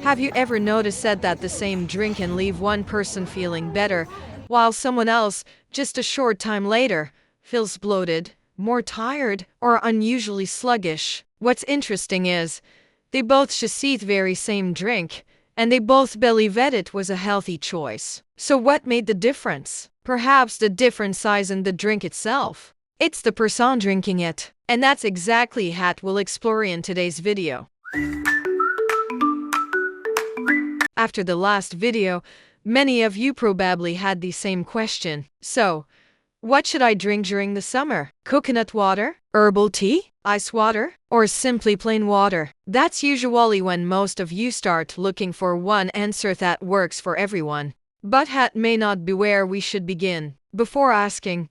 Have you ever noticed that the same drink can leave one person feeling better, while someone else, just a short time later, feels bloated, more tired, or unusually sluggish? What's interesting is, they both just eat the very same drink, and they both believe it was a healthy choice. So what made the difference? Perhaps the difference lies in the drink itself. It's the person drinking it. And that's exactly what we'll explore in today's video. After the last video, many of you probably had the same question. So, what should I drink during the summer? Coconut water? Herbal tea? Ice water? Or simply plain water? That's usually when most of you start looking for one answer that works for everyone. But that may not be where we should begin. Before asking,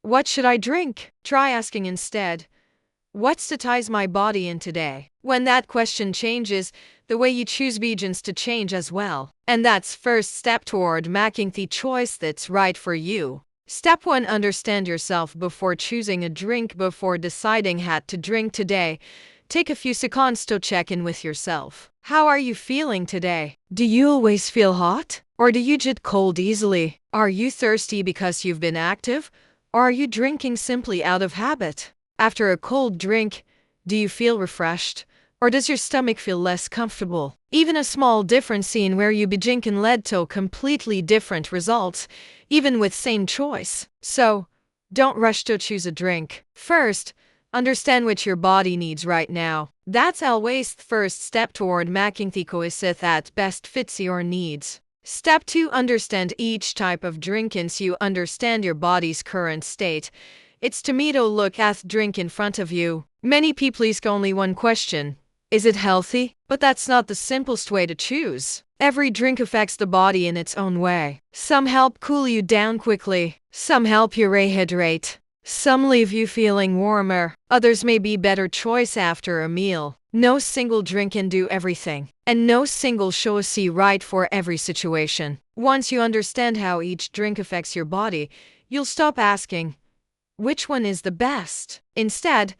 what should I drink? Try asking instead, what ties my body in today? When that question changes, the way you choose begins to change as well. And that's first step toward making the choice that's right for you. Step 1. Understand yourself before choosing a drink. Before deciding what to drink today, take a few seconds to check in with yourself. How are you feeling today? Do you always feel hot? Or do you get cold easily? Are you thirsty because you've been active? Or are you drinking simply out of habit? After a cold drink, do you feel refreshed? Or does your stomach feel less comfortable? Even a small difference in where you begin can lead to completely different results, even with same choice. So, don't rush to choose a drink. First, understand what your body needs right now. That's always the first step toward making the choice that best fits your needs. Step 2. Understand each type of drink. Once you understand your body's current state, it's to me to look at the drink in front of you. Many people ask only one question: is it healthy? But that's not the simplest way to choose. Every drink affects the body in its own way. Some help cool you down quickly. Some help you rehydrate. Some leave you feeling warmer. Others may be better choice after a meal. No single drink can do everything. And no single choice is right for every situation. Once you understand how each drink affects your body, you'll stop asking, which one is the best? Instead,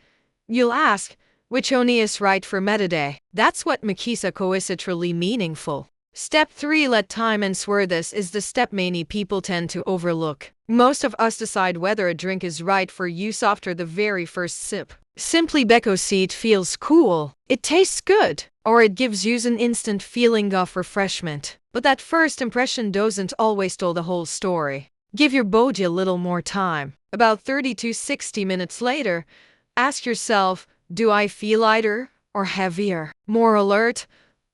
you'll ask, which one is right for me today? That's what makes a choice truly meaningful. Step 3. Let time answer. This is the step many people tend to overlook. Most of us decide whether a drink is right for you after the very first sip. Simply because it feels cool, it tastes good, or it gives you an instant feeling of refreshment. But that first impression doesn't always tell the whole story. Give your body a little more time. About 30 to 60 minutes later, ask yourself, do I feel lighter or heavier? More alert?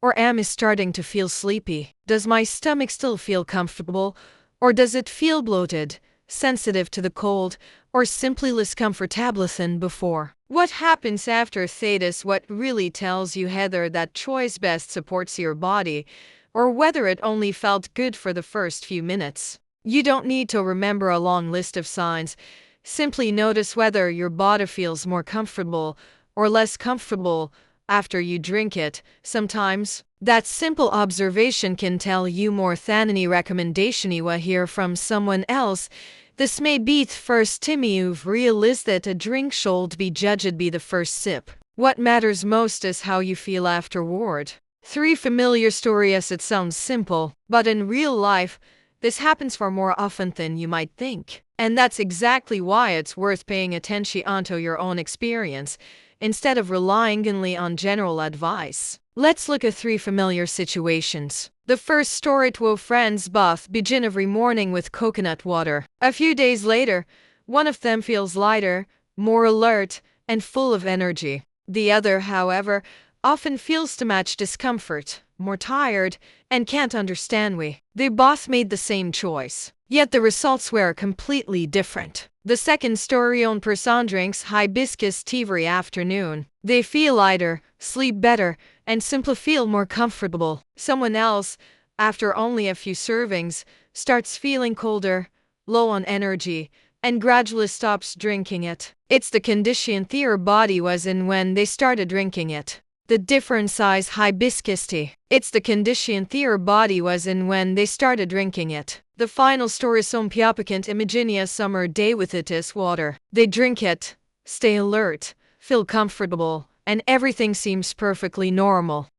Or am I starting to feel sleepy? Does my stomach still feel comfortable? Or does it feel bloated, sensitive to the cold, or simply less comfortable than before? What happens after that is what really tells you whether that choice best supports your body, or whether it only felt good for the first few minutes. You don't need to remember a long list of signs. Simply notice whether your body feels more comfortable or less comfortable after you drink it. Sometimes, that simple observation can tell you more than any recommendation you will hear from someone else. This may be the first time you've realized that a drink should be judged by the first sip. What matters most is how you feel afterward. 3 familiar stories. It sounds simple, but in real life, this happens far more often than you might think. And that's exactly why it's worth paying attention to your own experience, instead of relying only on general advice. Let's look at 3 familiar situations. The first story: 2 friends both begin every morning with coconut water. A few days later, one of them feels lighter, more alert, and full of energy. The other, however, often feels too much discomfort, more tired, and can't understand why. They both made the same choice, yet the results were completely different. The second story: on person drinks hibiscus tea every afternoon. They feel lighter, sleep better, and simply feel more comfortable. Someone else, after only a few servings, starts feeling colder, low on energy, and gradually stops drinking it. It's the condition their body was in when they started drinking it. The different size hibiscus tea. It's the condition their body was in when they started drinking it. The final story: some people can't imagine a summer day with it as water. They drink it, stay alert, feel comfortable, and everything seems perfectly normal.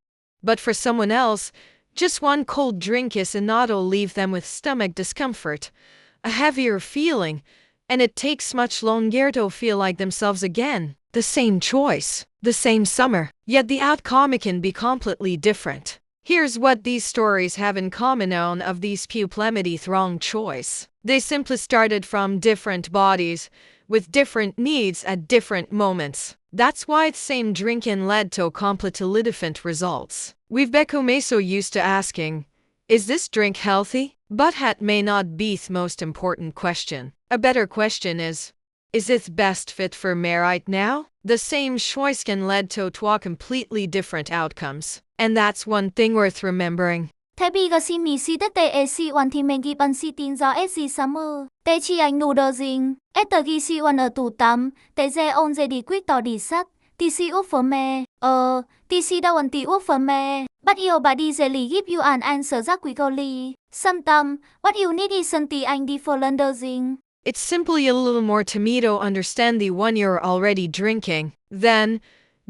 But for someone else, just one cold drink is enough to leave them with stomach discomfort, a heavier feeling, and it takes much longer to feel like themselves again. The same choice, the same summer, yet the outcome can be completely different. Here's what these stories have in common on of these people made the wrong choice. They simply started from different bodies, with different needs at different moments. That's why the same drinking led to completely different results. We've become so used to asking, is this drink healthy? But that may not be the most important question. A better question is it best fit for me right now? The same choice can lead to two completely different outcomes. And that's one thing worth remembering. Thay vì gà xì mì xì tết tê ê xì oan thì mình ghi bắn xì tin gió ê xì summer. Tê chi anh nụ đờ dinh. Ê tờ ghi xì oan ở tủ tắm. Tê dê ôn dê đi quyết tỏ đi sắc. Tì xì úp phở mê. Tì xì đau ẩn tì úp phở mê. But yêu bà đi dê lì give you an answer giác quý gò lì. Sometime, what you need is tì anh đi for lunder dinh. It's simply a little more to me to understand the one you're already drinking. Then,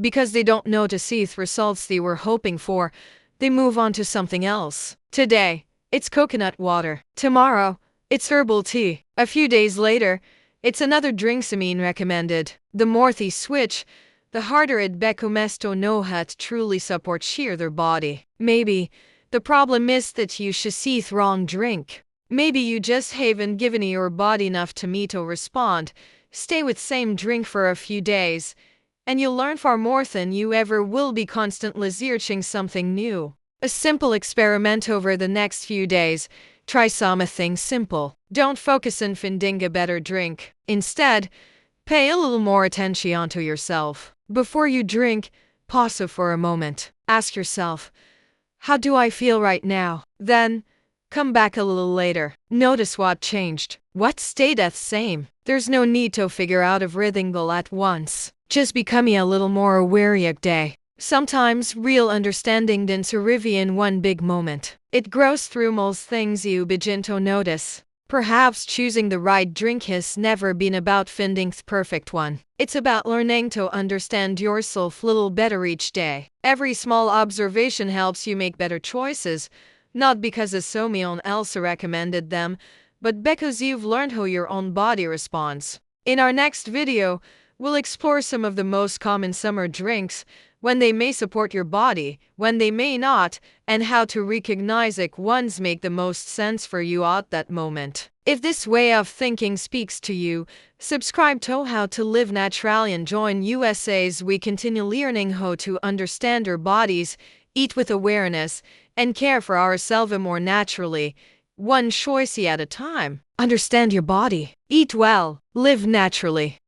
because they don't know to see the results they were hoping for, they move on to something else. Today, it's coconut water. Tomorrow, it's herbal tea. A few days later, it's another drink Samin recommended. The more they switch, the harder it becomes to know how to truly support sheer their body. Maybe the problem is that you should see the wrong drink. Maybe you just haven't given your body enough to me to respond. Stay with same drink for a few days, and you'll learn far more than you ever will be constantly searching something new. A simple experiment over the next few days. Try something simple. Don't focus on finding a better drink. Instead, pay a little more attention to yourself. Before you drink, pause for a moment. Ask yourself, how do I feel right now? Then, come back a little later. Notice what changed. What stayed the same. There's no need to figure out everything all at once. Just becoming a little more aware each day. Sometimes real understanding doesn't arrive in one big moment. It grows through most things you begin to notice. Perhaps choosing the right drink has never been about finding the perfect one. It's about learning to understand yourself a little better each day. Every small observation helps you make better choices, not because someone else recommended them, but because you've learned how your own body responds. In our next video, we'll explore some of the most common summer drinks, when they may support your body, when they may not, and how to recognize which ones make the most sense for you at that moment. If this way of thinking speaks to you, subscribe to How to Live Naturally and join us as we continue learning how to understand our bodies, eat with awareness, and care for ourselves more naturally, one choice at a time. Understand your body. Eat well. Live naturally.